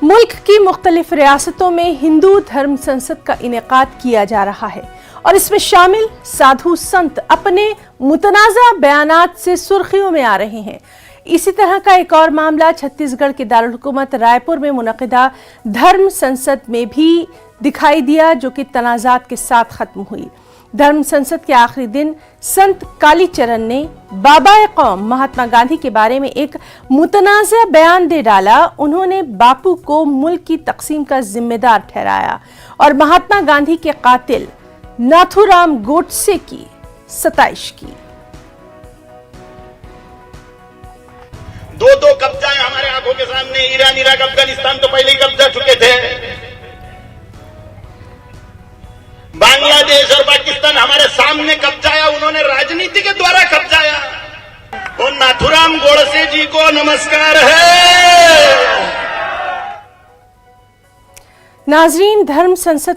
मुल्क की मुख्तलिफ रियासतों में हिंदू धर्म संसद का इनेकाद किया जा रहा है और इसमें शामिल साधु संत अपने मुतनाज़ा बयानात से सुर्खियों में आ रहे हैं। इसी तरह का एक और मामला छत्तीसगढ़ के दारुल हुकूमत रायपुर में मुनक़िदा धर्म संसद में भी दिखाई दिया, जो कि तनाज़ात के साथ खत्म हुई। धर्म संसद के आखिरी दिन संत कालीचरण ने बाबा कौम महात्मा गांधी के बारे में एक मुतनाज़ा बयान दे डाला। उन्होंने बापू को मुल्क की तकसीम का जिम्मेदार ठहराया और महात्मा गांधी के कातिल नाथूराम गोडसे की सताइश की। दो कब्जा है हमारे आंखों के सामने। ईरान, इराक, अफगानिस्तान तो पहले ही कब्जा चुके थे। बांग्लादेश और पाकिस्तान हमारे सामने कब्जाया, उन्होंने राजनीति के द्वारा कब्जाया। और नाथूराम गोडसे जी को नमस्कार है। नाजरीन, धर्म संसद